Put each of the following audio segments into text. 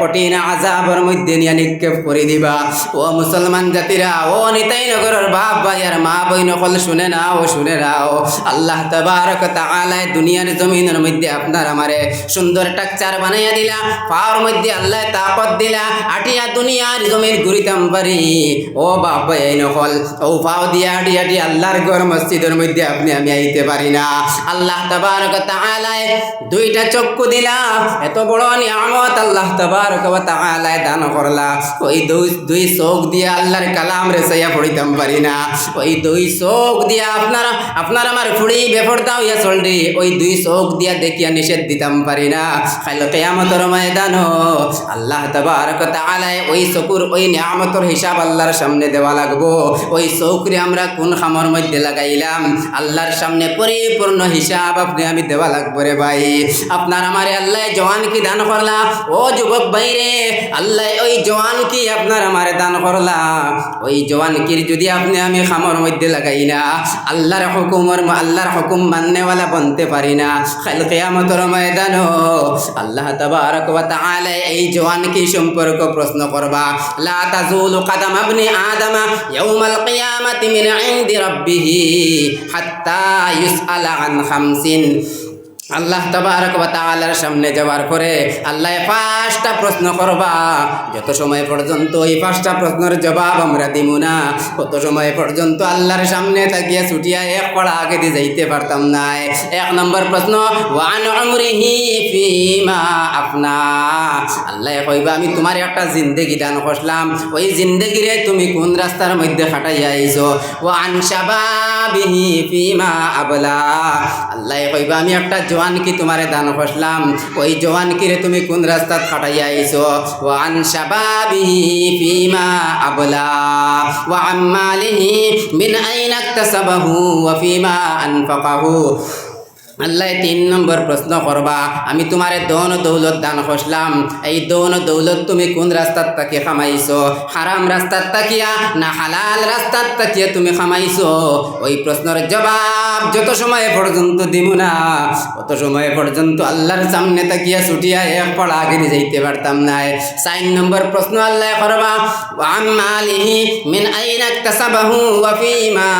কঠিন আযাবের মধ্যে নিয়ে নিক্ষেপ করে দিবা। ও মুসলমান জাতিরা, ও নিতাই নগরের বাপ ভাই আর মা বইন সকল শুনে নাও, শুনে নাও। আল্লাহ তাবারক তাআলা দুনিয়ার জমিনের মধ্যে আপনার আমারে সুন্দর টাকচার বানাইয়া দিলা, পাওয়ার মধ্যে আল্লাহ তাকত দিলা, আটিয়া দুনিয়ার জমিন ঘুরিতাম পারি। ও বাপ ভাই নকল, ও পাও দিয়া আটি আটি আল্লাহর ঘর মসজিদের মধ্যে আপনি আমি আইতে পারি না। আল্লাহ তাবারক তাআলা দুইটা চক্ষু দিলা, এত বড় নিয়ামত আল্লাহ তাবারক ওয়া তাআলা দান করলা। ওই দুই চোখ দিয়ে আল্লাহর কালাম রে সাইয়া পড়িতাম পারি না। ওই দুই চোখ দিয়া আপনার আমার ফুড়ি বেপরদা হইয়া চলরি, ওই দুই চোখ দিয়া দেখিয়া নিষেধ দিতাম পারি না। কাল কিয়ামতের ময়দানো আল্লাহ তাবারক তাআলা ওই চকুর ওই নিয়ামতের হিসাব আল্লাহর সামনে দেওয়া লাগবো। ওই চোখরে আমরা কোন খামর মধ্যে লাগাইলাম, আল্লাহর সামনে পরিপূর্ণ হিসাব আপনি আমি দেওয়া লাগবো রে ভাই। আপনার আমারে আল্লাহ জওয়ান কি দান করলা, ও যুবক ভাই রে, আল্লাহ ওই জওয়ান কি আপনার আমারে দান করলা। ওই জওয়ান কির যদি আপনি আমি খামর মধ্যে লাগাই না, আল্লাহর হুকুম মাননেওয়ালা বনতে পারি না। কাল কিয়ামতের ময়দানো আল্লাহ তাবারক ওয়া তাআলা এই জওয়ান কি সম্পর্ক প্রশ্ন করবা। লা তাজুলু কদম ইবনি আদম ইয়াউমাল কিয়ামাতি মিন ইনদি রাব্বিহি হাত্তা ইউসআলা আন খামসিন। আল্লাহ তাবারক ওয়া তাআলার সামনে যাওয়ার পরে আল্লাহ পাঁচটা প্রশ্ন করবা। যত সময় পর্যন্ত এই পাঁচটা প্রশ্নের জবাব আমরা দিব না, কত সময় পর্যন্ত আল্লাহর সামনে তাকিয়া ছুটিয়া এক পড়া আগে দিয়ে যাইতে পারতাম না। এক নম্বর প্রশ্ন, ওয়ান উমরিহি ফিমা আফনা। আল্লাহ কইবা আমি তোমার একটা জিন্দেগি দান করলাম, ওই জিন্দেগিরে তুমি কোন রাস্তার মধ্যে খাটাইয়া আইছো। ওয়ান শাবাবিহি ফিমা আবলা। আল্লাহ কইবা আমি একটা জওয়ান কি তোমারে দান করলাম, ওই জওয়ান কি রে তুমি কোন রাস্তা খাটাইয়া আইছো। ওয়া আন শাবাবিহি ফিমা আবলা ওয়া আম্মালিহি মিন আইনা ইকতাসাবাহু ওয়া ফিমা আনফাকাহু। আল্লাহ তিন নম্বর প্রশ্ন করবা, আমি তোমারে দৌন দৌলত দান করলাম, এই দৌন দৌলত তুমি কোন রাস্তার তাকিয়ে খামাইছো, হারাম রাস্তার তাকিয়া না হালাল রাস্তার তাকিয়া তুমি খামাইছো। ওই প্রশ্নের জবাব যত সময় পর্যন্ত দিব না, কত সময় পর্যন্ত আল্লাহর সামনে তাকিয়া ছুটিয়া এক পড়া আগে যাইতে পারতাম না। 4 নম্বর প্রশ্ন আল্লাহ করবা, আম্মালিহি মিন আইনা ইকতাসাবাহু ওয়া ফিমা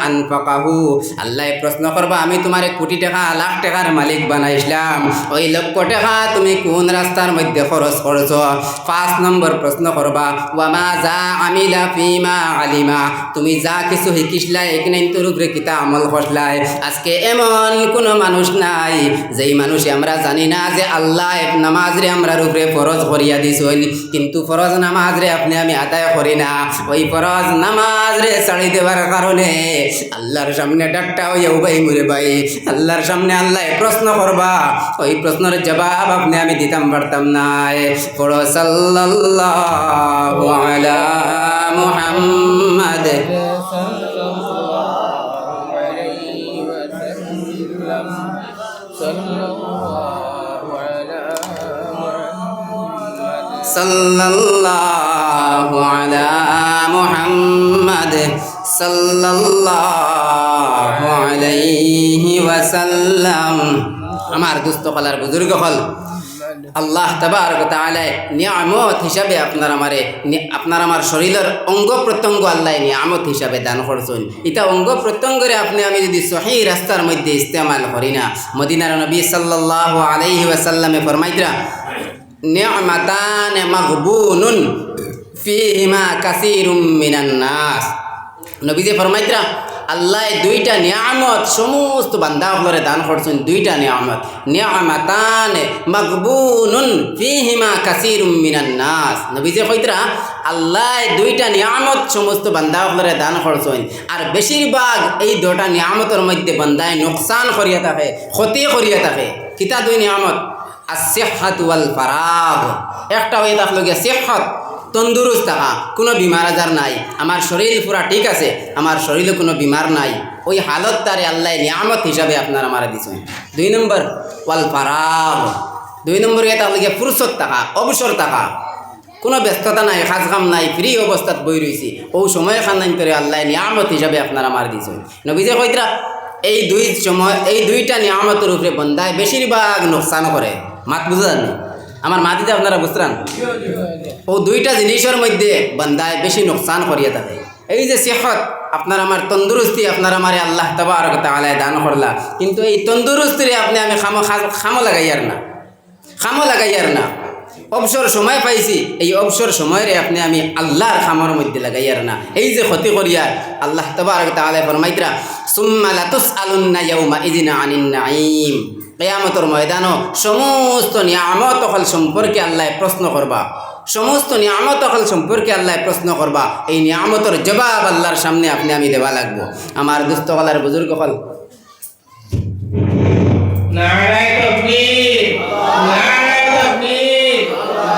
আনফাকাহু। আল্লাহ প্রশ্ন করবা, আমি তোমারে কোটি টাকা লাখ টাকার মালিক বানাইছিলাম, ওই লক্ষ টাকা তুমি কোন রাস্তার মধ্যে খরচ করছো। 5 নম্বর প্রশ্ন করবা, ওয়ামা যা আমিলা ফিমা আলিমা। তুমি যা কিছু শিখিসলাই এখানে তোর উপরে কিতা আমল করলাই। আজকে এমন কোনো মানুষ নাই যেই মানুষে আমরা জানি না যে আল্লাহ এক নামাজরে আমরা উপরে ফরজ করিয়া দিছেন, কিন্তু ফরজ নামাজরে আপনি আমি আদায় করি না। ওই ফরজ নামাজরে ছাড়ি দেওয়ার কারণে আল্লাহর সামনে ডাক্তার হইয়া উবাই মুরে ভাই, আল্লাহর সামনে আল্লাহ প্রশ্ন করবা, ওই প্রশ্নের জবাব আপনি আমি দিতাম পারতাম না। পড়ো সাল্লাল্লাহু আলা মুহাম্মাদ সাল্লাল্লাহু আলা মুহাম্মাদ সাল্লাল্লাহু আলাইহি ওয়াসাল্লাম। আমার দুস্থ কলার বুজুর্গ হল আল্লাহ তাবারক তাআলা নিয়ামত হিসাবে আপনার আমার শরীরের অঙ্গ প্রত্যঙ্গ আল্লাহ নিয়ামত হিসাবে দান করছেন। এটা অঙ্গ প্রত্যঙ্গরে আপনি আমি যদি সহি রাস্তার মধ্যে ইস্তেমাল করি না, মদিনার নবী সাল্লাল্লাহু আলাইহি ওয়াসাল্লামে ফরমাইতরা, নি'মাতান মাগবুনুন ফিহিমা কাসীরুম মিনান নাস। নবীজি ফরমাইতরা আল্লাহ দুইটা নিয়ামত সমস্ত বান্দাগুলোরে দান করছেন। দুইটা নিয়ামত, নিয়ামাতান মাগবুনুন ফিহিমা কাসীরুম মিনান নাস। নবীজি কইতরা আল্লাহ দুইটা নিয়ামত সমস্ত বান্দাগুলোরে দান করছেন, আর বেশিরভাগ এই দুটা নিয়ামতের মধ্যে বান্দায় নোকসান করিয়া থাকে, ক্ষতি করিয়া থাকে। কিতা দুই নিয়ামত? আসিহাত ওয়াল ফারাগ। একটা হয়ে থাকলো গিয়া সিহাত, তন্দুরুস্ত থাকা, কোনো বিমার আজার নাই, আমার শরীর পুরা ঠিক আছে, আমার শরীরে কোনো বিমার নাই, ওই হালত তারে আল্লাহ নিয়ামত হিসাবে আপনার আমার দিচ্ছেন। 2 নম্বর ওয়াল ফারাগ। 2 নম্বর এটা হলো গিয়া ফুরসত থাকা, অবসর থাকা, কোনো ব্যস্ততা নাই, কাজ কাম নাই, ফ্রি অবস্থাত বই রয়েছি, ও সময় খান্দান করে আল্লাহ নিয়ামত হিসাবে আপনার আমার দিচ্ছেন। নবীজি কইতরা এই দুইটা নিয়ামতের উপরে বন্দায় বেশিরভাগ নোকসান করে। মাত বুঝা জানি আমার মাটিতে আপনারা বুঝতেন ও দুইটা জিনিসের মধ্যে বান্দায় বেশি নোকসান করিয়া থাকে। এই যে সেহত আপনার আমার তন্দুরুস্তি আপনার আমার আল্লাহ তাবারক তাআলা দান করলা, কিন্তু এই তন্দুরুস্তিরে আপনি আমি খামো লাগাইয়ার না অবসর সময় পাইছি, এই অবসর সময়ের আপনি আমি আল্লাহর খামর মধ্যে লাগাইয়ার না। এই যে ক্ষতি করিয়ার আল্লাহ তাবারক তাআলা ফরমাইতরা সুম্মা লাতুসআলুন্না ইয়াউমা ইযিন আনিন নাঈম, কিয়ামতের ময়দানও সমস্ত নিয়ামত হল সম্পর্কে আল্লাহ প্রশ্ন করবা, সমস্ত নিয়ামত হল সম্পর্কে আল্লাহ প্রশ্ন করবা। এই নিয়ামতের জবাব আল্লাহর সামনে আপনি আমি দেওয়া লাগবো। আমার দুস্থ হলার বুজুর্গ হল নারায়ে তাকবীর, নারায়ে তাকবীর,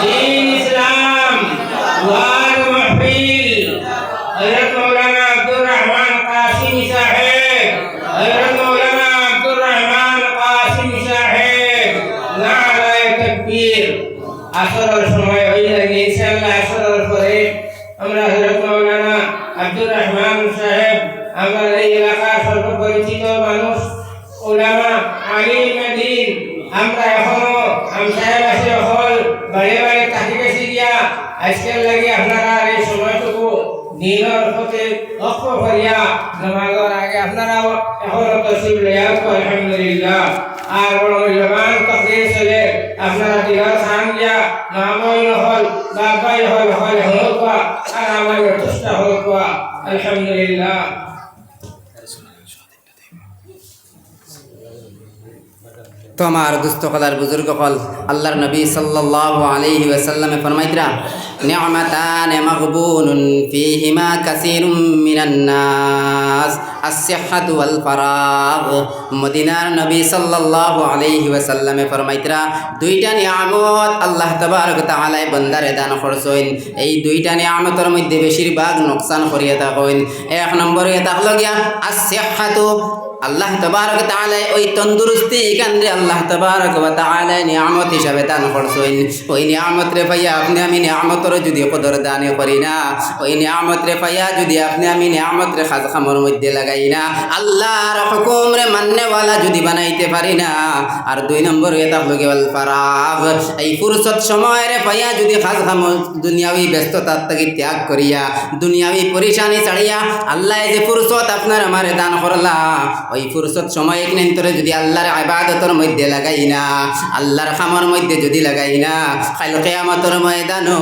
দ্বীন ইসলাম ওয়াল মাহফিল। হযরত মাওলানা আব্দুর রহমান কাসিমি সাহেব, হযরত মাওলানা আব্দুর রহমান কাসিমি সাহেব, নারায়ে তাকবীর। আসরের সময় হয়ে গেছে, ইনশাআল্লাহ আসরের পরে আমরা হযরত মাওলানা আব্দুর রহমান সাহেব, আমরা এই এলাকার সর্বপরিচিত মানুষ, উলামা, আলিম দিন, আমরা এখনো সাহেব আসে হল বাড়ি বাড়ি থাকি গেছি গিয়া আজকের লাগে আপনারা এই সময়টুকু দিনের পথে লক্ষ্য করিয়া নামাজের আগে আপনারা এখনো তসিব লইয়া আলহামদুলিল্লাহ। আর বড় মূল্যবান তকরির চলে আপনারা দিলার খান গিয়া মামই হল বাবাই হল হল হল আর আমার চেষ্টা হল আলহামদুলিল্লাহ। তো আমার দুস্থ কলার বুজুর্গ কল আল্লাহর নবী সাল্লাল্লাহু আলাইহি ওয়াসাল্লামে ফরমাইতরা নি'মাতান মাগবুনুন ফীহিমা কাসীরুম মিনান নাস as-sihhatu wal faragh। মদিনার নবী সাল্লাল্লাহু আলাইহি ওয়াসাল্লামে ফরমাইতরা দুইটা নিয়ামত আল্লাহ তাবারক তাআলা বান্দারে দান করছেন। এই দুইটা নিয়ামতের মধ্যে বেশিরভাগ নোকসান করিয়া থাকেন। এক নম্বরে থাকলো গিয়া as-sihhatu, আল্লাহ তাবারক তাআলা ওই তন্দুরুস্তি এখানে আল্লাহ তাবারক ওয়া তাআলা নিয়ামত হিসাবে দান করছেন। ওই নিয়ামত রে পাইয়া আপনি আমি নিয়ামতের যদি কদর দান করি না, ওই নিয়ামত রে পাইয়া যদি আপনি আমি নিয়ামত রে খাজ খামর মধ্যে লাগাই না, আল্লাহর হুকুম রে মাননেওয়ালা যদি বানাইতে পারি না। আর দুই নম্বর এটা হলো কেবল ফারাগ, এই ফুরসত সময় রে পাইয়া যদি খাজ খামর দুনিয়াবি ব্যস্ততার থেকে ত্যাগ করিয়া দুনিয়াবি পরেশানি ছাড়িয়া আল্লাহ যে ফুরসত আপনার আমার দান করলা, ওই ফুরসত সময় নিন্তরে যদি আল্লাহর ইবাদতের মধ্যে লাগাই না, আল্লাহর খামর মধ্যে যদি লাগাই না, কাল কিয়ামতের ময়দানো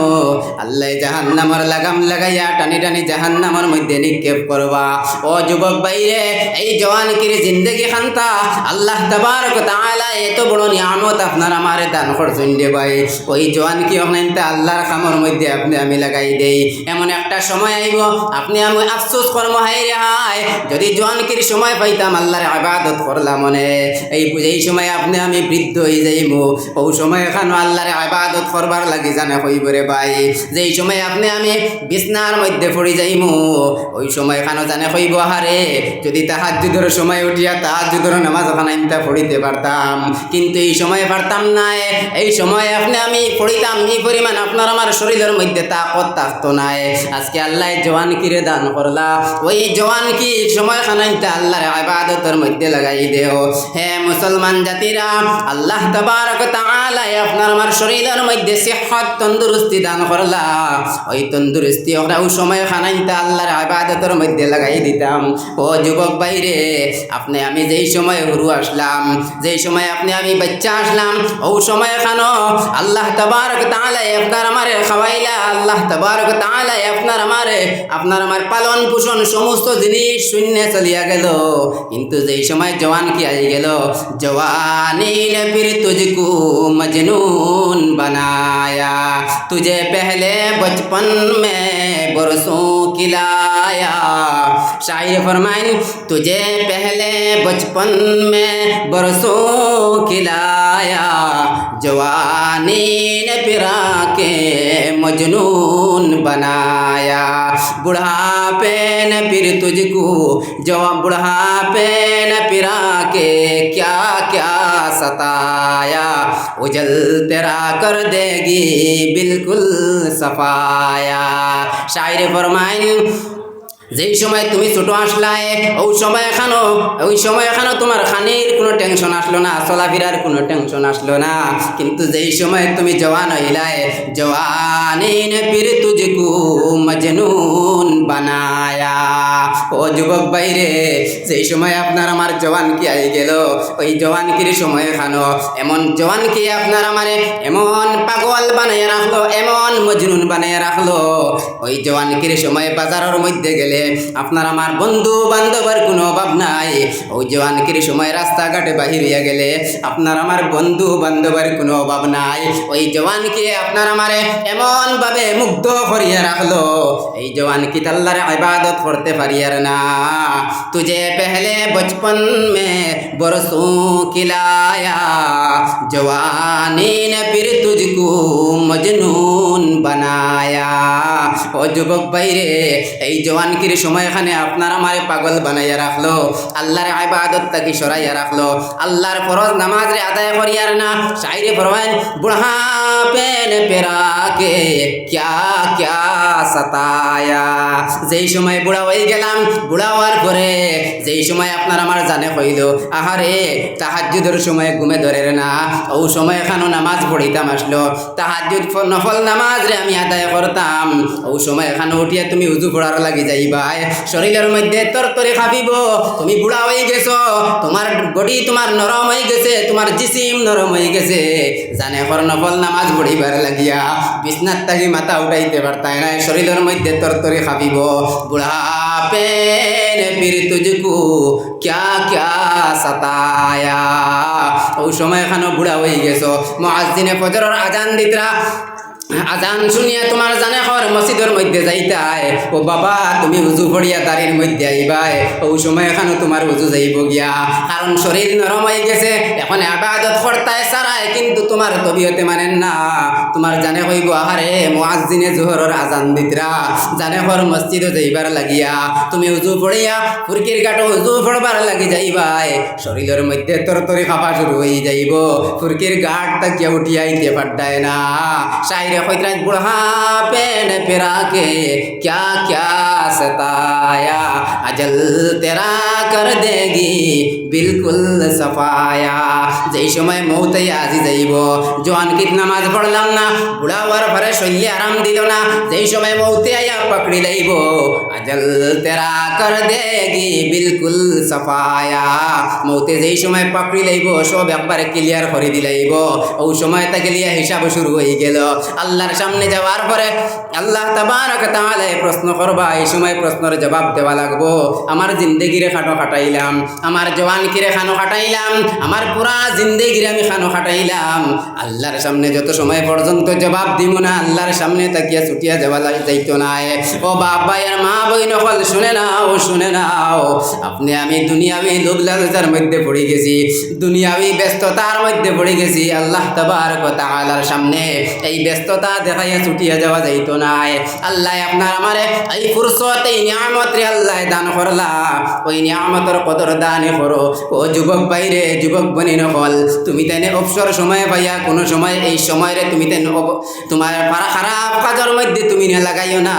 আল্লাহ জাহান্নামের লাগাম লাগাইয়া টানি টানি জাহান্নামের মধ্যে নিক্ষেপ করবা। ও যুবক ভাইরে, এই জওয়ানকির জিন্দেগি খান্তা আল্লাহ তাবারক তাআলা এত বড় নিয়ামত আপনার আমারে দান করছেন রে ভাই। ওই জওয়ানকি অনেকটা আল্লাহর খামর মধ্যে আপনি আমি লাগাই দেই, এমন একটা সময় আইব আপনি আমি আফসোস করবো, হায় রে হায় যদি জওয়ানকির সময় পাইতাম আল্লাহর ইবাদত করলাম মনে। এই সময় আপনি আমি বৃদ্ধ হয়ে যাইব, ওই সময় এখানে আল্লাহর ইবাদত করবার লাগি জানা হইব রে ভাই। যেই সময় আপনি আমি বিছনার মধ্যে পড়ে যাইব, ওই সময় এখানে জানে হইব হারে যদি তাহাজ্জুদের সময় উঠিয়া তাহাজ্জুদের নামাজ ওখানে আমি পড়িতে পারতাম, কিন্তু এই সময় পারতাম না। এই সময় আপনি আমি পড়িতাম, এই পরিমাণ আপনার আমার শরীরের মধ্যে তাকত থাকতো না। আজকে আল্লাহ জওয়ানকিরে দান করলা, ওই জওয়ানকি সময় খানাইতে আল্লাহর ইবাদতের মধ্যে লাগাই দেও। হে মুসলমান জাতিরা, আল্লাহ তাবারক তাআলা আপনার আমার শরীরের মধ্যে সিহত তন্দুরুস্তি দান করলা, ওই তন্দুরুস্তি ওরা ওই সময় খানাইতে আল্লাহর ইবাদতের মধ্যে লাগাই দিতাম। ও যুবক ভাইরে, আপনি আমি যেই সময় হুরু আসলাম, যেই সময় আপনি আমি বাচ্চা আসলাম, ওই সময় খানো আল্লাহ তাবারক তাআলা আপনার আমারে খাওয়াইলা, আল্লাহ তাবারক তাআলা আপনার আমার পালন পোষণ সমস্ত জিনিস শূন্য চলিয়া গেল। কিন্তু যেই সময় জওয়ান কি আই গেল, জওয়ানি ने फिर तुझको मजनून बनाया, तुझे पहले बचपन में बरसों खिलाया। शायर फरमाइन तुझे पहले बचपन में बरसों खिलाया, जवानी ने फिर के मजनून बनाया। बुढ़ापे ने फिर तुझको जवान बुढ़ापे ने फिरा के क्या क्या सताया, उजल तेरा कर देगी बिल्कुल सफाया। शायर फरमाइन যেই সময় তুমি ছোট আসলাই ওই সময় এখানো তোমার খানির কোনো টেনশন আসলো না, চলাফেরার কোনো টেনশন আসলো না। কিন্তু যেই সময় তুমি জওয়ান হইলাই, জওয়ানিন পীর তুঝকু মজনুন বানায়া। ও যুবক বাইরে, যেই সময় আপনার আমার জওয়ান কি আই গেল, ওই জওয়ানকির সময় খানো এমন জওয়ান কি আপনার আমারে এমন পাগল বানাইয়া রাখলো, এমন মজনুন বানাইয়া রাখলো। ওই জওয়ানকির সময় বাজারের মধ্যে গেলে আপনার আমার বন্ধু বান্ধবের কোনো অভাব নাই। ওই জওয়ানকির সময় রাস্তাঘাটে বাহির হইয়া গেলে আপনার আমার বন্ধু বান্ধবের কোনো অভাব নাই। ওই জওয়ানকে আপনার আমারে এমন ভাবে মুগ্ধ করিয়া রাখলো, এই জওয়ানকি আল্লাহর ইবাদত করতে পারিয়ার না। তুঝে পহলে বচপন মে বরসোं खिलाया, जवानी ने फिर तुझको मजनून बनाया। ও যুবক ভাইরে, এই জওয়ানকির সময়খানে আপনার আমারে পাগল বানাইয়া রাখলো, আল্লাহর ইবাদত তাকি সরাইয়া রাখলো, আল্লাহর ফরজ নামাজ রে আদায় করিয়ার না। শায়রে ফরমায়েন, বুড়হাপে ने पेरा के क्या क्या सताया। যেই সময় বুড়া হয়ে গেলাম, বুড়া হওয়ার পরে যেই সময় আপনার আমার জানে কইল, আহারে তাহাজ্জুদের সময় ঘুমে ধরে না, ও সময় এখানো নামাজ পড়িতাম আসলো, তাহাজ্জুদ নফল নামাজ রে আমি আদায় করতাম। ও সময় এখানে উঠিয়া তুমি উজু পড়ার লাগি যাইবাই, শরীরের মধ্যে তরতরে খাবিব। তুমি বুড়া হয়ে গেছো, তোমার বডি তোমার নরম হয়ে গেছে, তোমার জিসিম নরম হয়ে গেছে, জানে কর নফল নামাজ পড়িবার লাগিয়া বিছনার থাকি মাথা উঠাইতে পারতাই না, শরীরের মধ্যে তরতরে খাবিব। বুড়াপে ने फिर तुझको क्या क्या सताया। ওই সময় এখানে বুড়া হয়ে গেছো, মুয়াজ্জিনে ফজরের আজান দিতরা, আজান শুনিয়া তোমার জানে খর মসজিদের মধ্যে যাইতাই, ও বাবা তুমি উজু পড়িয়া দাঁড়ির মধ্যে আইবাই, ওই সময় এখানে তোমার উজু যাইব গিয়া, কারণ শরীর নরম হয়ে গেছে, এখন ইবাদত করতায় সারায়, কিন্তু তোমার তবিয়তে মানেন না। তোমার জানে কইব, আহারে মুয়াজ্জিনে জোহরের আজান দিতরা, জানে খর মসজিদে যাইবার লাগিয়া তুমি উজু পড়িয়া ফুরকির ঘাটে উজু পড়বার লাগি যাইবাই, শরীরের মধ্যে তরতরি খাপা শুরু হয়ে যাইব, ফুরকির ঘাট তাকিয়া উঠিয়া আইতে পারতায় না। শায়রে কইতরা, বুড়হাপে ने फिरा के क्या क्या सताया, अजल तेरा कर देगी बिल्कुल सफाया। যেই সময় মৌতে আজি যাইব, জওয়ানকিত নামাজ পড়লাম না, বুড়া হওয়ার পরে শরীরে আরাম দিল না, যেই সময় মৌতে আয়া পকড়ি লইব, अजल तेरा कर देगी बिल्कुल सफाया। মৌতে যেই সময় পকড়ি লইব, সব একবারে ক্লিয়ার করে দিলাইব, ওই সময় তাকে লিয়া হিসাব শুরু হয়ে গেল। আল্লাহর সামনে যাওয়ার পরে আল্লাহ তাবারক তাআলা প্রশ্ন করবা, এই সময় প্রশ্নের জবাব দেওয়া লাগবো। আমার জিন্দেগিরে খানো খাটাইলাম, আমার জওয়ানকিরে খানো খাটাইলাম, আমার পুরা জিন্দেগিরে আমি খানো খাটাইলাম, আল্লাহর সামনে যত সময় পর্যন্ত জবাব দিব না, আল্লাহর সামনে তাকিয়া ছুটিয়া যাওয়া যাইতো না। ও বাবা আর মা বইন হল শুনে নাও, শুনে নাও, আপনি আমি দুনিয়াবি লোভ লালসার মধ্যে পড়ে গেছি, দুনিয়াবি ব্যস্ততার মধ্যে পড়ে গেছি, আল্লাহ তাবারক তাআলার সামনে এই ব্যস্ততা দেখাইয়া ছুটিয়া যাওয়া যাইতো না। আল্লাহ আপনার আমারে এই ফুরসত, এই নিয়ামত রে আল্লাহ দান করলা, ওই নিয়ামতের কদর দান করো। ও যুবক বাইরে, যুবক বনি নকল, তুমি তেনে অবসর সময় পাইয়া কোনো সময় এই সময় রে তুমি তেন তোমার খারাপ কাজের মধ্যে তুমি না লাগাইও না,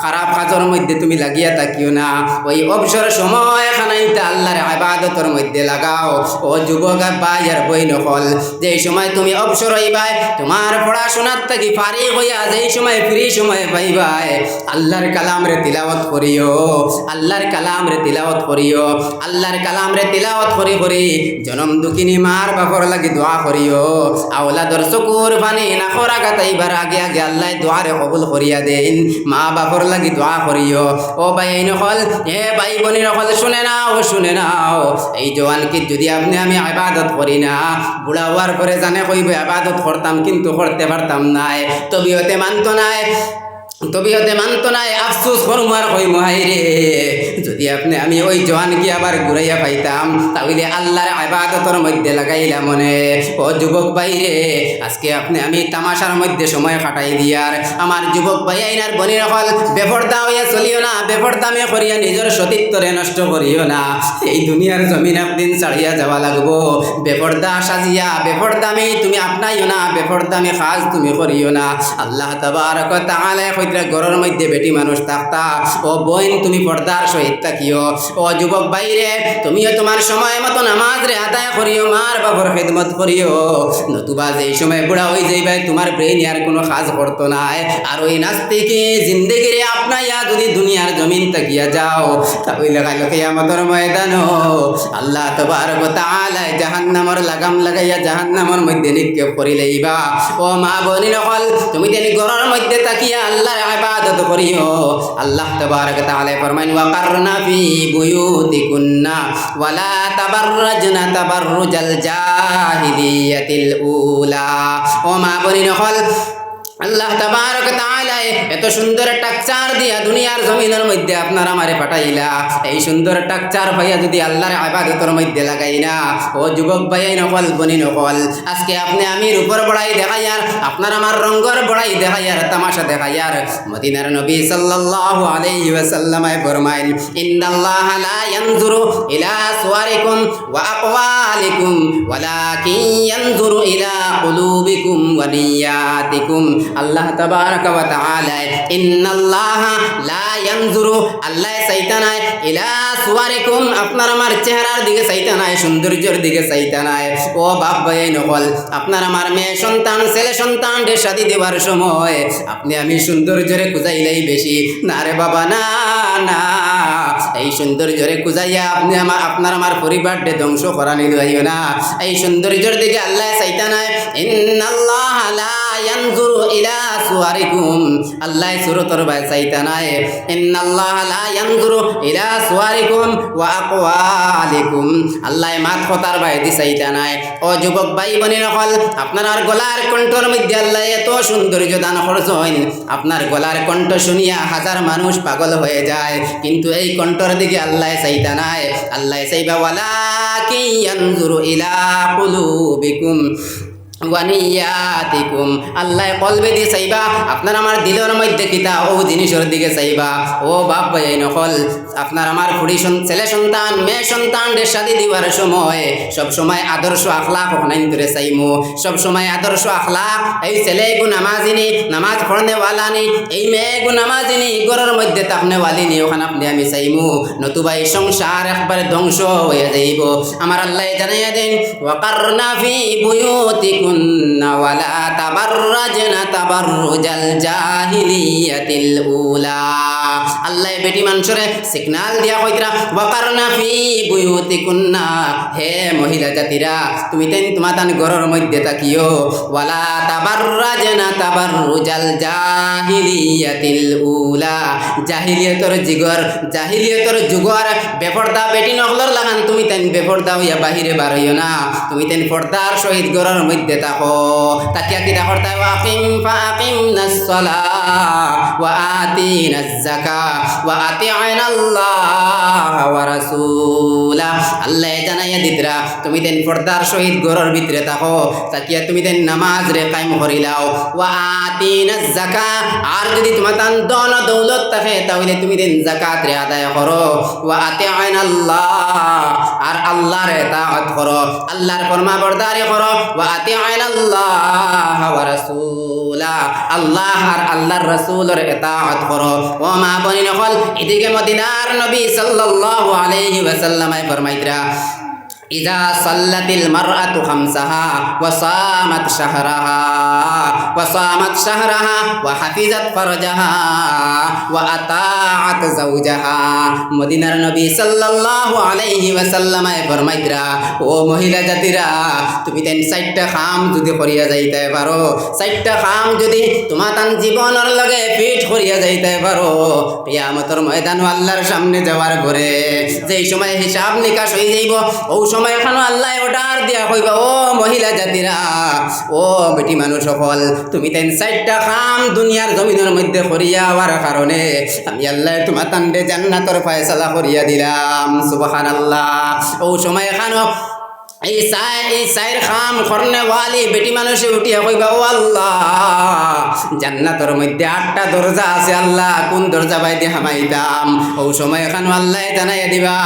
খারাপ কাজের মধ্যে তুমি লাগিয়া থাকিও না, ওই অবসর সময় খানাইতে আল্লাহর ইবাদতের মধ্যে লাগাও। ও যুবক ভাই আর বই নকল, যেই সময় তুমি অবসর হইবাই, তোমার পড়াশোনার থেকে ফারিগ হইয়া যেই সময় ফ্রি সময় পাইবাই, আল্লাহর কালাম রে তিলাওয়াত করিও, আল্লাহর কালাম রে তিলাওয়াত করিও, আল্লাহর কালাম রে তিলাওয়াত করি করি জনম দুঃখিনী মার বাপর লাগি দোয়া করিও। আওলাদর চকুর পানি না খরা গাতাইবার আগে আগে আল্লাহ দোয়ারে কবুল করিয়া দেন, মা বাপর লাগি দোয়া করিও। ও ভাই নকল, হে ভাই বোনি নকল, শুনে নাও, শুনে নাও, এই জওয়ানকে যদি আপনি আমি ইবাদত করি না, বুড়া হওয়ার পরে জানে কইব ইবাদত করতাম কিন্তু করতে পারতাম নাই, তবিয়তে মানতো নাই, তবিয়তে মানতো নাই, আফসোস করুম আর কই মহাইরে, যদি আপনি আমি ওই জওয়ানকে আবার ঘুরাইয়া পাইতাম, তাহলে আল্লাহর ইবাদতের মধ্যে লাগাইলাম মনে। ও যুবক ভাইরে, আজকে আপনি আমি তামাশার মধ্যে সময় কাটাই দিয়ার, আমার যুবক ভাই আইনার বনির হল, বেপরদা হইয়া চলিও না, বেপরদামে করিয়া নিজের সতীত্বরে নষ্ট করিও না, এই দুনিয়ার জমিন একদিন ছাড়িয়া যাওয়া লাগবো। বেপরদা সাজিয়া বেপরদামে তুমি আপনাইও না, বেপরদামে কাজ তুমি করিও না। আল্লাহ তাবারক তাআলা হইতরা ঘরের মধ্যে বেটি মানুষ থাকতা ও বোন তুমি পর্দার সহিত থাকিও ও যুবক বাইরে তুমিও তোমার সময় মতো নামাজ রে আদায় করিও মার বাবার খেদমত করিও নতুবা যেই সময় বুড়া হয়ে যাইবাই তোমার ব্রেন আর কোনো কাজ করতো নাই আর ওই নাস্তিকে জিন্দগিরে আপনাইয়া যদি দুনিয়ার জমিন তাকিয়া যাও তাহলে কাল কিয়ামতের ময়দানো আল্লাহ তাবারক ওয়া তাআলা জাহান্নামের লাগাম লাগাইয়া জাহান্নামের মধ্যে নিক্ষেপ করি লইবা ও মা বোনি নকল তুমি তেনি ঘরের মধ্যে তাকিয়া আল্লাহর ইবাদত করিও আল্লাহ তাবারক ওয়া তাআলা ফরমান ওয়া কারনা ফি বুয়ুতিকুন্না ওয়ালা তাবাররাজনা তাবাররুজাল জাহিলিয়াতিল উলা ও মা বোনি নকল আল্লাহ তাবারক তাআলা এত সুন্দর টাকচার দিয়া দুনিয়ার জমিনের মধ্যে আপনার আমারে পাঠাইলা এই সুন্দর টাকচার ভাইয়া যদি আল্লাহর ইবাদতের মধ্যে লাগাই না ও যুবক ভাই নকল বনি নকল আজকে আপনি আমির উপর বড়াই দেখাইয়ার আপনার আমার রঙ্গর বড়াই দেখাইয়ার তামাশা দেখাইয়ার মদিনার নবী সাল্লাল্লাহু আলাইহি ওয়াসাল্লাম ফরমাইল ইন্নাল্লাহা লা ইয়ানজুরু ইলা সুওয়ারিকুম ওয়া আকওয়ালিকুম ওয়ালাকিন ইয়ানজুরু ইলা কুলুবিকুম ওয়া নিয়াতিকুম আল্লাহ তাবারাকা ওয়া তাআলা ইন্নাল্লাহা লা ইয়ানজুরু আল্লাহ চাইতা নাই ইলা সুওয়ারিকুম আপনার আমার চেহারার দিকে চাইতা নাই সৌন্দর্যের দিকে চাইতা নাই ও বাপ ভাই নকল আপনার আমার মেয়ে সন্তান ছেলে সন্তান রে শাদি দেওয়ার সময় আপনি আমি সৌন্দর্যরে খুঁজাইলেই বেশি না রে বাবা না না এই সৌন্দর্যরে খুঁজাইয়া আপনি আমার আপনার আমার পরিবারকে ধ্বংস করা নিলইও না এই সৌন্দর্যের দিকে আল্লাহ চাইতা নাই ইন্নাল্লাহা লা ইয়ানজুরু ইলা সুওয়ারিকুম আল্লাহ সুরতর ভাই চাইতা নাই ইন্নাল্লাহা লা ইয়ানজুরু ইলা সুওয়ারিকুম ওয়া আকওয়ালিকুম আল্লাহ মাত কথার ভাই দি চাইতা নাই ও যুবক ভাই বনি নকল আপনার আর গলার কণ্ঠর মধ্যে আল্লাহ এত সৌন্দর্য দান করছেন আপনার গলার কণ্ঠ শুনিয়া হাজার মানুষ পাগল হয়ে যায় কিন্তু এই কণ্ঠর দিকে আল্লাহ চাইতা নাই আল্লাহ চাইবা ওয়ালাকিন ইয়ানজুরু ইলা কুলুবিকুম ওয়ানিয়াতিকুম আল্লাহ কলবে দিয়ে চাইবা আপনার আমার দিলের মধ্যে কিতা ও জিনিসের দিকে চাইবা ও বাপ ভাই নকল আপনার আমার ফুড়ি ছেলে সন্তান মেয়ে সন্তান রে শাদি দিবার সময় সব সময় আদর্শ আখলাক ওখানে ধরে চাইমু সব সময় আদর্শ আখলাক এই ছেলে গু নামাজিনি নামাজ পড়নে ওয়ালানি এই মেয়ে গু নামাজিনি ঘরের মধ্যে তাপনে ওয়ালিনি ওখানে আপনি আমি চাইমু নতুবা এই সংসার একবারে ধ্বংস হয়ে যাইব আমার আল্লাহ জানাইয়া দেন ওয়াকারনা ফি বুয়ুতিকুম ওয়ালা তাবাররাজনা তাবাররুজাল জাহিলিয়াতিল উলা আল্লাহ বেটি মানুষরে সিগনাল দিয়া কইতরা ওয়াকারনা ফি বুয়ুতিকুন্না হে মহিলা জাতিরা তুমি তেন তোমাতান ঘরের মধ্যে তাকিও ওয়ালা তাবাররাজনা তাবাররুজাল জাহিলিয়াতিল উলা জাহিলিয়তর যুগর বেপরদা বেটি নকলর লাগান তুমি তেন বেপরদা হইয়া বাহিরে বার হইও না তুমি তেন পর্দার সহিত ঘরের মধ্যে তাকো তাকিয়া কি দেখরতা ফাকিমনাস সালাহ ওয়া আতিনাজ যাকাত ওয়া আতি'নাল্লাহ ওয়া রাসূলা আল্লাহ জানাইয়া দিতরা তুমি তেন পর্দার সহিত ঘরের ভিতরে তাকো তাকিয়া তুমি তেন নামাজ রে কায়েম করিলাও ওয়া আতিনাজ যাকাত আর যদি তোমার তান ধন দৌলত থাকে তাহলে তুমি তেন যাকাত রে আদায় করো ওয়া আতি'নাল্লাহ আর আল্লাহর ইতাআত করো আল্লাহর ফরমাবরদারি করো ওয়া আতি'নাল্লাহ ওয়া রাসূলা আল্লাহ আর আল্লাহর রাসূলের ইতাআত করো ও মা বনি নকল এদিকে মদিনার নবী সাল্লাল্লাহু আলাইহি ওয়াসাল্লাম ফরমাইতরা ইযা সাল্লাতিল মারআতু খামসাহা ওয়া সামাত শাহরাহা ওয়া হাফিজাত ফারজাহা ওয়া আতাআত যাওজাহা মদিনার নবী সাল্লাল্লাহু আলাইহি ওয়াসাল্লাম ফরমাইতরা ও মহিলা জাতিরা তুমি তেন 4টা কাম যদি করিয়া যাইতে পারো 4টা কাম যদি তোমাতান জীবনের লগে ফিট করিয়া যাইতে পারো কিয়ামতের ময়দান আল্লাহর সামনে যাওয়ার পরে যেই সময় হিসাব নিকাশ হয়ে যাইব ও সময় এখানে আল্লাহ অর্ডার দিয়া কইবা ও মহিলা জাতিরা ও বেটি মানুষ সকল তুমি তেন 4টা কাম দুনিয়ার জমিনের মধ্যে করিয়া হওয়ার কারণে আমি আল্লাহ তোমার তান্ডে জান্নাতের ফয়সালা করিয়া দিলাম সুবহানাল্লাহ ও সময় এখানে এই সাইর খাম করনে ওয়ালি বেটি মানুষে উঠিয়া কইবা ও আল্লাহ জান্নাতের মধ্যে 8টা দরজা আছে আল্লাহ কোন দরজা বাইতে হামাইতাম ও সময় এখন আল্লাহ জানাইয়া দিবা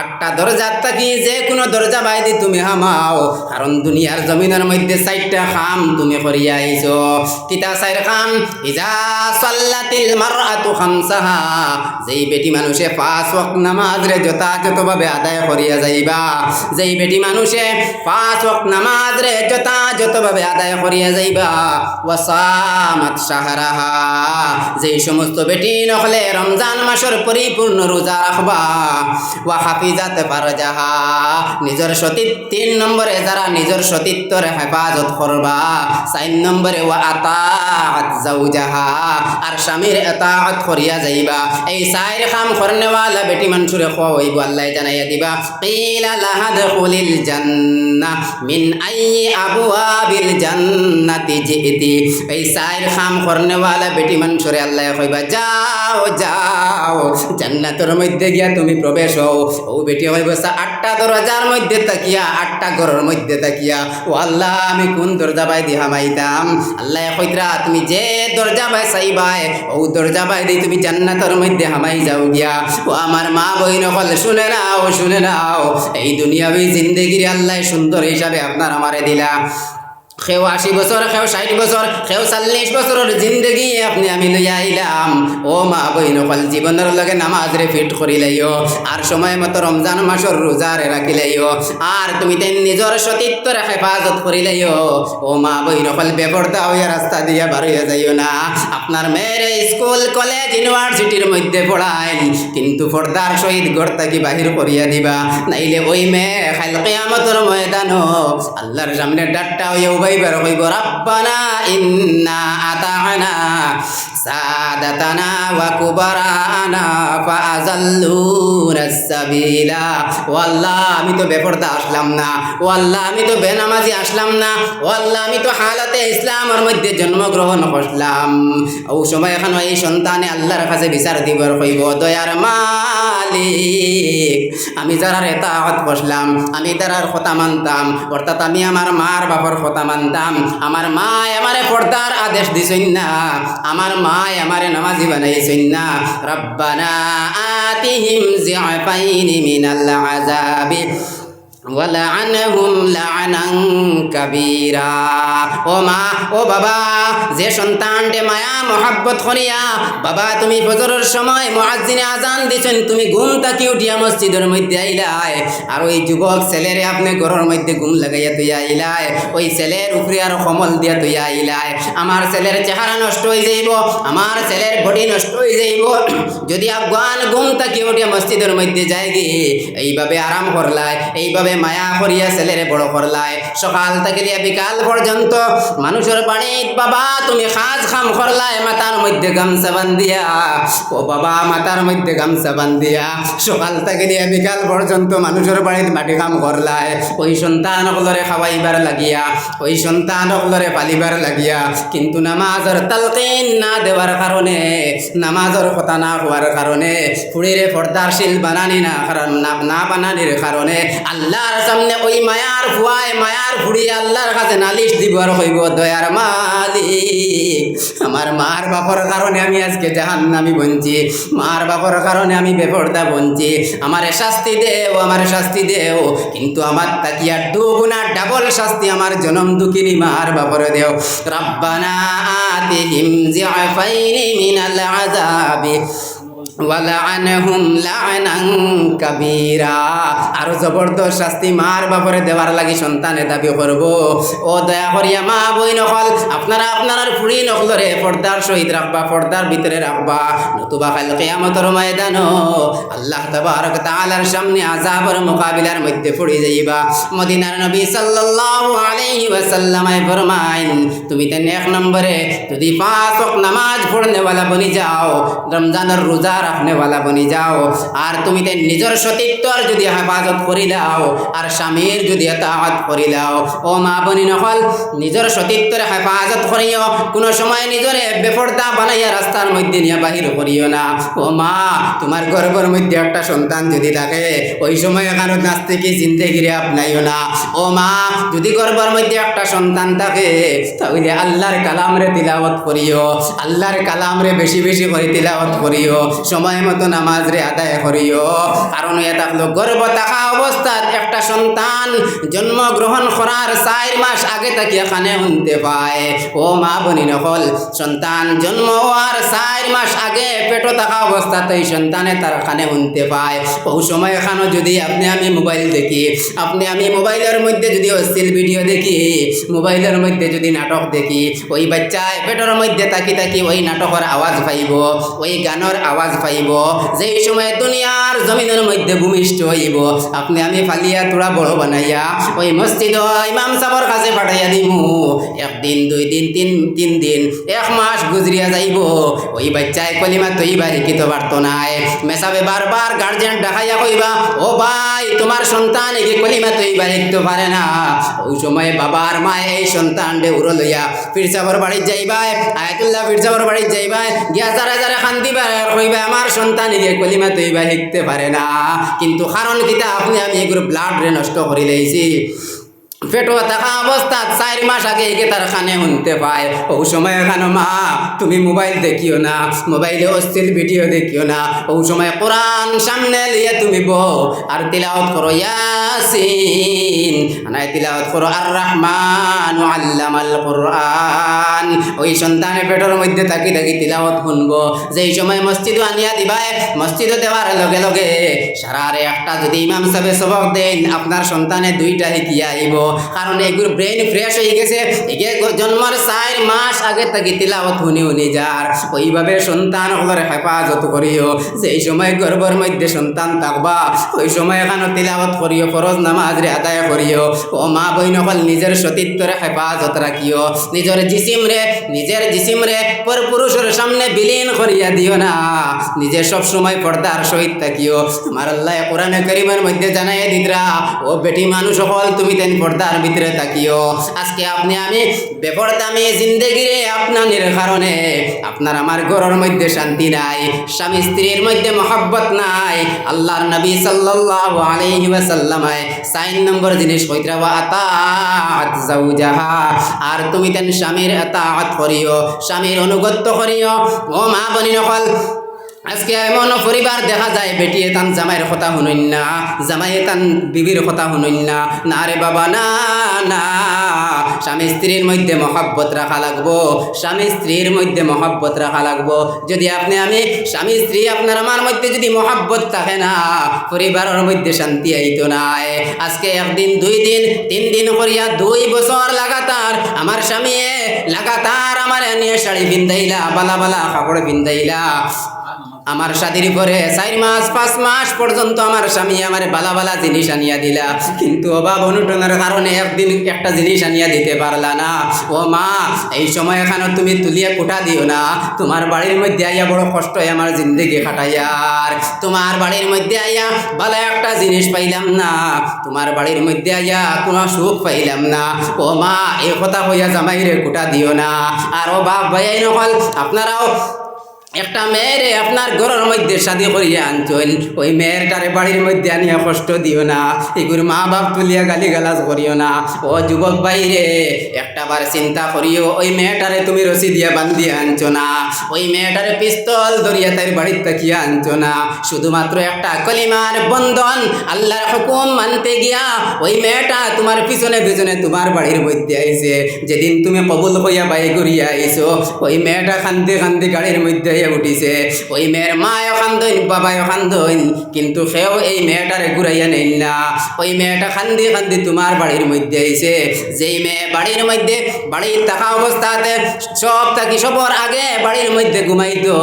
8টা দরজার থাকি যে কোনো দরজা বাইতে তুমি হামাও কারণ দুনিয়ার জমিনের মধ্যে 4টা খাম তুমি করিয়া আইছো কিতা সাইর খাম ইজা সাল্লাতিল মারআতু খামসাহা যেই বেটি মানুষে 5 ওয়াক্ত নামাজ রে যথাযথভাবে আদায় করিয়া যাইবা যেই বেটি মানুষে 5 ওয়াক্ত নামাজ রে যথাযথভাবে আদায় করিয়া যাইবা ওয়াসামাত শাহরাহা যেই সমস্ত বেটি নকলে রমজান মাসের পরিপূর্ণ রোজা রাখবা ওয়া হাফিজাত ফারজাহা নিজের সতীত্ব 3 নম্বরে যারা নিজের সতীত্বর হেফাজত করবা 4 নম্বরে ওয়া আতাআত যাওজাহা আর স্বামীর আতাআত করিয়া যাইবা এই 4 কাম করনেওয়ালা বেটি মানুষরে কইব আল্লাহ জানাইয়া দিবা কিলা লাহা দুখুলিল জান্নাহ মিন আইয়ি আবওয়াবিল জান্নাতি জিতি এই 4 কাম করনেওয়ালা বেটি মানুষরে আল্লাহ কইবা যাও যাও জান্নাতের মধ্যে গিয়া তুমি প্রবেশ হও ও বেটি কইব 8টা দরজার মধ্যে তাকিয়া 8টা ঘরের মধ্যে তাকিয়া ও আল্লাহ আমি কোন দরজা বাই দি হামাইতাম আল্লাহ কইতরা তুমি যে দরজা বাই চাইবাই ও দরজা বাই দি তুমি জান্নাতের মধ্যে হামাই যাও গিয়া ও আমার মা বইন হল শুনে নাও এই দুনিয়াবি জিন্দেগির আল্লাহ সুন্দর হিসাবে আপনার আমারে দিলা কেউ 80 বছর কেউ 60 বছর কেউ 40 বছরের জিন্দগি আপনি আমি লইয়া আইলাম ও মা বইন হল জীবনের লগে নামাজ রে ফিট করিলাইও আর সময় মতো রমজান মাসের রোজা রে রাখিলাইও আর তুমি তেন নিজের সতীত্বর হেফাজত করিলাইও ও মা বইন হল বেপরদা হইয়া রাস্তা দিয়া বার হইয়া যাইও না আপনার মেয়ের স্কুল কলেজ ইউনিভার্সিটির মধ্যে পড়াইন কিন্তু পর্দার সহিত ঘর থাকি বাহির করিয়া দিবা নাইলে ওই মেয়ে কাল কিয়ামতের ময়দানো আল্লাহর সামনে ডাট্টা হইয়া উবাইবার কইব রাব্বানা ইন্না আতা'না সাদাতানা ওয়া কুবারানা ফাআযাল্লুনা সাবিলা ও আল্লাহ আমি তো বেপরদা আসলাম না ও আল্লাহ আমি তো বেনামাজি আসলাম না ও আল্লাহ আমি তো হালাতে ইসলামের মধ্যে জন্মগ্রহণ করলাম ও সময় এখন এই সন্তানে আল্লাহর কাছে বিচার দিবার কইব দয়ার মালিক আমি যারা এতাআত করলাম আমি তারার কথা মানতাম অর্থাৎ আমি আমার মার বাবার কথা মানতাম আমার মা আমারে পর্দার আদেশ দিছেন না আমার মা আমারে নামাজি বানাইছেন না রব্বানা আতিহিম যিআফাইনি মিনাল আযাবি ওয়ালআনহুম লা'নান কাবীরা ও মা ও বাবা যে সন্তানটে মায়া মোহাব্বত করিয়া বাবা তুমি ফজরের সময় মুয়াজ্জিনে আজান দিছেন তুমি ঘুম থাকি উঠিয়া মসজিদের মধ্যে আইলাই আর ওই যুবক ছেলেরে আপনি ঘরের মধ্যে ঘুম লাগাইয়া তুইয়া আইলাই ওই ছেলের উপরে আর কমল দিয়া তুইয়া আইলাই আমার ছেলের চেহারা নষ্ট হয়ে যাইব আমার ছেলের বডি নষ্ট হয়ে যাইব যদি আফগান ঘুম থাকি উঠিয়া মসজিদের মধ্যে যাই গে এইভাবে আরাম করলাই এইভাবে মায়া করিয়া ছেলেরে বড় করলাই সকাল থেকে দিয়া বিকাল পর্যন্ত মানুষের বাড়ি বাবা তুমি কাজ কাম করলাই মাথার মধ্যে গামছা বান্ধিয়া ও বাবা মাথার মধ্যে গামছা বান্ধিয়া সকাল থেকে দিয়া বিকাল পর্যন্ত মানুষের বাড়িতে মাটি কাম করলাই ওই সন্তানগুলোরে খাওয়াইবার লাগিয়া ওই সন্তানগুলোরে পালিবার লাগিয়া কিন্তু নামাজের তালকিন না দেওয়ার কারণে নামাজের কথা না হওয়ার কারণে ফুড়িরে পর্দাশীল বানানি না বানানির কারণে আল্লাহর সামনে ওই মায়ার ফুয়ায় মায়ার ফুড়ি আল্লাহর কাছে নালিশ দিব আর কইব দয়ার মালিক আমার মার বাপর কারণে আমি আজকে জাহান্নামী বঞ্চি মার বাপর কারণে আমি বেপরদা বঞ্চি আমারে শাস্তি দেও কিন্তু আমার তাকিয়া দুগুণা ডাবল শাস্তি আমার জনম দুঃখিনী মার বাপরে দেও রব্বানা আতিহিম যিআফাইনি মিনাল আযাবি ওয়ালআনহুম লা'নান কাবীরা আর জবরদস্ত শাস্তি মার বাপরে দেওয়ার লাগি সন্তানে দাবি করব ও দয়া করিয়া মা বইন হল আপনার ফুড়ি নকলরে পর্দার সহিত রাখবা পর্দার ভিতরে রাখবা নতুবা কাল কিয়ামতের ময়দানো আল্লাহ তাবারক তাআলার সামনে আযাবের মোকাবিলার মধ্যে পড়ে যাইবা মদিনার নবী সাল্লাল্লাহু আলাইহি ওয়াসাল্লাম ফরমাইন তুমি তেন 1 নম্বরে যদি 5 ওয়াক্ত নামাজ পড়নেওয়ালা বনি যাও রমজানের রোজা রাখনেওয়ালা বনি যাও আর তুমি তাই নিজের সতীত্বর যদি হেফাজত করি দাও আর স্বামীর যদি এতাআত করি দাও ও মা বনি নকল নিজের সতীত্বর হেফাজত করিও কোনো সময় নিজরে বেপরদা বানাইয়া রাস্তার মধ্যে নিয়ে বাহির করিও না ও মা তোমার গর্ভের মধ্যে একটা সন্তান যদি থাকে ওই সময় এখানে নাস্তিকি জিন্দেগিরে আপনাইও না ও মা যদি গর্ভের মধ্যে একটা সন্তান থাকে তাহলে আল্লাহর কালামরে তিলাওয়াত করিও আল্লাহর কালামরে বেশি বেশি করে তিলাওয়াত করিও সময় মতো নামাজ রে আদায় করিও কারণ এটা হলো গর্ভ থাকা অবস্থায় একটা সন্তান জন্মগ্রহণ করার 4 মাস আগে তাকে এখানে শুনতে পায় ও মা বনি নকল সন্তান জন্ম হওয়ার 4 মাস আগে পেটে থাকা অবস্থাতেই সন্তানে তার কানে শুনতে পায় ওই সময় এখানে যদি আপনি আমি মোবাইল দেখি আপনি আমি মোবাইলের মধ্যে যদি অশ্লীল ভিডিও দেখি মোবাইলের মধ্যে যদি নাটক দেখি ওই বাচ্চায় পেটের মধ্যে তাকি তাকি ওই নাটকের আওয়াজ পাইব ওই গানের আওয়াজ পাইব যেই সময় দুনিয়ার জমিনের মধ্যে ভূমিষ্ঠ হইব আপনি আমি ফালিয়া তোরা বড় বানাইয়া ওই মসজিদ ইমাম সাহেবের কাছে পাঠাইয়া দিমু 1 দিন 2 দিন 3 দিন 1 মাস গুজরিয়া যাইব ওই বাচ্চায় কলিমা তৈবা শিখিতে পারত নাই মেসাবে বারবার গার্জেন দেখাইয়া কইবা ও ভাই তোমার সন্তান এই কলিমা তৈবা শিখতে পারে না ওই সময় বাবার মা এই সন্তান ডে উড়ো লইয়া পীরসাবর বাড়ি যাইবা আয়াতুল্লাহ পীরসাবর বাড়ি যাইবা গিয়া যারা যারা কান্দিবা কইবা আমার সন্তান এই কলিমা তৈবা শিখতে পারে না কিন্তু কারণ কিতা আপনি আমি এগুলো ব্লাড রে নষ্ট করে লইছি পেটো থাকা অবস্থা 4 মাস আগে একে তার কানে শুনতে পায় ওই সময় এখানে মা তুমি মোবাইল দেখিও না মোবাইলে অশ্লীল ভিডিও দেখিও না ওই সময় কোরআন সামনে লিয়ে তুমি বউ আর তিলাওয়াত করো ইয়াসিন নাই তিলাওয়াত করো আর রহমান আল্লামাল কোরআন ওই সন্তানের পেটের মধ্যে থাকি থাকি তিলাওয়াত শুনবো যেই সময় মসজিদে আনিয়া দিবাই মসজিদে দেওয়ার লগে লগে সারারে একটা যদি ইমাম সাহেব সবক দেন আপনার সন্তানে 2টা শিখিয়া আইব কারণ এগুলো ব্রেন ফ্রেশ হয়ে গেছে এগে জন্মের 4 মাস আগে তাকে তিলাওয়াত শুনি যার ওইভাবে সন্তান হলের হেফাজত করিও যেই সময় গর্ভের মধ্যে সন্তান থাকবা ওই সময় এখানে তিলাওয়াত করিও ফরজ নামাজ রে আদায় করিও ও মা বই নকল নিজের সতীত্বরে হেফাজত রাখিও নিজের জিসিম রে পর পুরুষের সামনে বিলীন করিয়া দিও না নিজে সব সময় পর্দার সহিত থাকিও আমার আল্লাহ কোরআনে কারীমের মধ্যে জানাইয়া দিতরা ও বেটি মানুষ হল তুমি তেন পর্দার ভিতরে থাকিও আজকে আপনি আমি বেপরদামি জিন্দেগিরে আপনার কারণে আপনার আমার ঘরের মধ্যে শান্তি নাই স্বামী স্ত্রীর মধ্যে মহব্বত নাই আল্লাহর নবী সাল্লাল্লাহু আলাইহি ওয়াসাল্লাম 4 নম্বর জিনিস কইতরা ওয়া আতাআত যাওজাহা আর তুমি তেন স্বামীর আতাআত করিও স্বামীর অনুগত্য করিও ও মা বনি নকল আজকে এমন পরিবার দেখা যায় বেটিয়ে তান জামাইয়ের কথা শুনুন না জামাইয়ে তান বিবির কথা শুনুন না না রে বাবা না না স্বামী স্ত্রীর মধ্যে মহব্বত রাখা লাগবো স্বামী স্ত্রীর মধ্যে মহব্বত রাখা লাগবো যদি আপনি আমি স্বামী স্ত্রী আপনার আমার মধ্যে যদি মহব্বত থাকে না পরিবারের মধ্যে শান্তি আইতো নাই আজকে 1 দিন 2 দিন 3 দিন করিয়া 2 বছর লাগাতার আমার স্বামী লাগাতার আমার নিয়ে শাড়ি পিন্দাইলা বালা বালা কাপড় পিন্দাইলা আমার শাদির পরে 4 মাস 5 মাস পর্যন্ত আমার স্বামী আমার বালা বালা জিনিস আনিয়া দিলা কিন্তু অভাব অনুটনের কারণে একদিন একটা জিনিস আনিয়া দিতে পারলা না ও মা এই সময় এখানে তুমি তুলিয়া কোটা দিও না তোমার বাড়ির মধ্যে আইয়া বড় কষ্ট হয় আমার জিন্দগি কাটাইয়ার তোমার বাড়ির মধ্যে আইয়া ভালো একটা জিনিস পাইলাম না তোমার বাড়ির মধ্যে আইয়া কোনো সুখ পাইলাম না ও মা এই কথা কইয়া জামাইরে কোটা দিও না আর ও বাপ ভাইয়াই নকল আপনারাও একটা মেয়েরে আপনার ঘরের মধ্যে শাদি করিয়া আনছেন ওই মেয়েরটারে বাড়ির মধ্যে আনিয়া কষ্ট দিও না এগুলো মা বাপ তুলিয়া গালি গালাজ করিও না ও যুবক ভাইরে একটাবার চিন্তা করিও ওই মেয়েটারে তুমি রশি দিয়া বান্ধিয়া আনছো না ওই মেয়েটারে পিস্তল ধরিয়া তার বাড়ির তাকিয়া আনছো না শুধুমাত্র একটা কলিমার বন্ধন আল্লাহর হুকুম মানতে গিয়া ওই মেয়েটা তোমার পিছনে পিছনে তোমার বাড়ির মধ্যে আইছে যেদিন তুমি কবুল হইয়া বাই করিয়া আইছো ওই মেয়েটা কান্দে কান্দে গাড়ির মধ্যে উঠিছে ওই মেয়ের মায়ও কান্দইন বাবাও কান্দইন কিন্তু সেও এই মেয়েটারে ঘুরাইয়া নেই না ওই মেয়েটা কান্দি কান্দি তোমার বাড়ির মধ্যে আইছে যেই মেয়ে বাড়ির মধ্যে বাড়ির থাকা অবস্থাতে সব থাকি সবর আগে বাড়ির মধ্যে ঘুমাইতো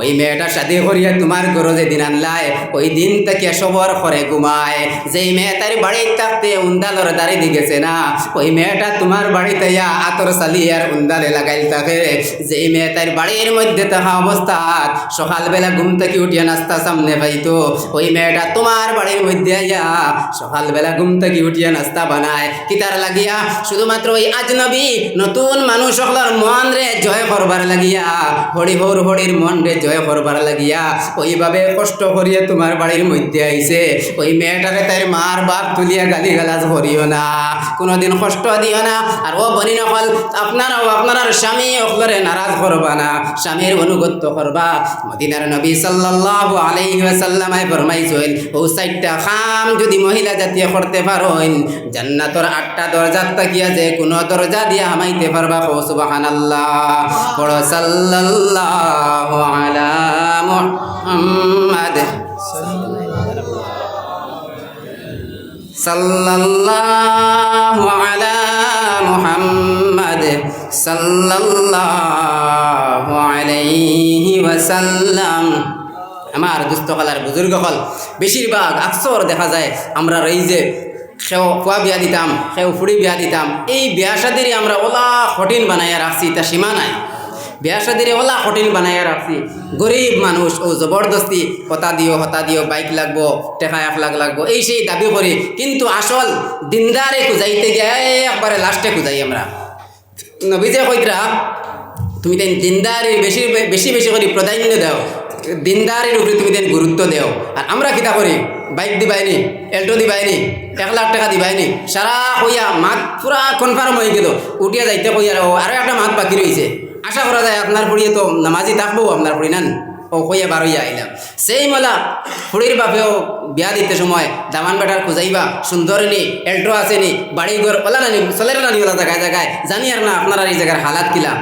ওই মেয়েটা শাদি করিয়া তোমার ঘরে যেদিন আনলায় ওই দিন থেকে সবর করে ঘুমায় যেই মেয়ে তার বাড়ির থাকতে উন্দালর দাঁড়িয়ে দিয়েছে না ওই মেয়েটা তোমার বাড়িতে আতর চালিয়ে আর উন্দালে লাগাইল থাকে যেই মেয়ে তার বাড়ির মধ্যে থাকা অবস্থাত সকালবেলা ঘুম থেকে উঠিয়া নাস্তা সামনে পাইতো, ওই মেয়েটা তোমার বাড়ির মধ্যে আইয়া সকালবেলা ঘুম থেকে উঠিয়া নাস্তা বানায় কিতার লাগিয়া? শুধুমাত্র ওই আজনবী নতুন মানুষ সকলের মন রে জয় করবার লাগিয়া, হরিহর হরির মন রে জয় করবার লাগিয়া ওইভাবে কষ্ট করিয়া তোমার বাড়ির মধ্যে আইছে। ওই মেয়েটাকে তার মার বাপ তুলিয়া গালি গালাজ করিও না, কোনোদিন কষ্ট দিও না। আর ও বনি নকল আপনারাও আপনার স্বামী অকলরে নারাজ করবা না, স্বামীর অনুগত্য করবা। মদিনার নবী সাল্লাল্লাহু আলাইহি ওয়াসাল্লামে ফরমাইছেন, ও 4টা কাম যদি মহিলা জাতীয় করতে পারেন জান্নাতের 8টা দরজা তাকিয়া যে কোনো দরজা দিয়ে হামাইতে পারবা। সুবহানাল্লাহ, পড়ো সাল্লাল্লাহু আলা মুহাম্মাদ সাল্লাল্লাহু আলা মুহাম্মাদ সাল্লাল্লাহু আলাইহি ওয়াসাল্লাম। আমার দুস্থকালার বুজুর্গ হল বেশিরভাগ আকসর দেখা যায় আমরা এই যে সেও কুয়া বিয়া দিতাম, সেও ফুড়ি বিয়া দিতাম, এই বিয়া শাদিরই আমরা ওলা কঠিন বানাইয়া রাখছি, তা সীমা নাই। বিয়া শাদিরে ওলা কঠিন বানাইয়া রাখছি। গরিব মানুষ ও জবরদস্তি হতা দিও বাইক লাগবো, টেকা 1 লাখ লাগবো, এই সেই দাবি করি, কিন্তু আসল দিনদারে খুঁজাইতে গিয়ে একবারে লাস্টে খুঁজাই আমরা। নবীজে কইতরা তুমি তাই দিনদারির বেশি বেশি বেশি করে প্রাধান্য দাও, দিনদারির উপরে তুমি তাই গুরুত্ব দেও। আর আমরা কিতা করি? বাইক দিবাইনি, এল্টো দিবাইনি, 1 লাখ টাকা দিবাইনি, সারা কইয়া মাত পুরা কনফার্ম হয়ে গেল, উঠিয়া যাইতে কইয়া আরও একটা মাত বাকি রয়েছে। আশা করা যায় আপনার পড়িয়ে তো নামাজি থাকবো, আপনার পড়ি নেন ও কইয়া বারইয়া আইলাম। সেই মেলা ফুড়ির বাপেও বিয়া দিতে সময় দামান বেটার খুঁজাইবা, সুন্দর নি, এল্টো আছে নি, বাড়ি ঘর ওলা নানি, চলের নানি ওলা জায়গায় জায়গায় জানি আর না আপনারা এই জায়গার হালাত কিলা,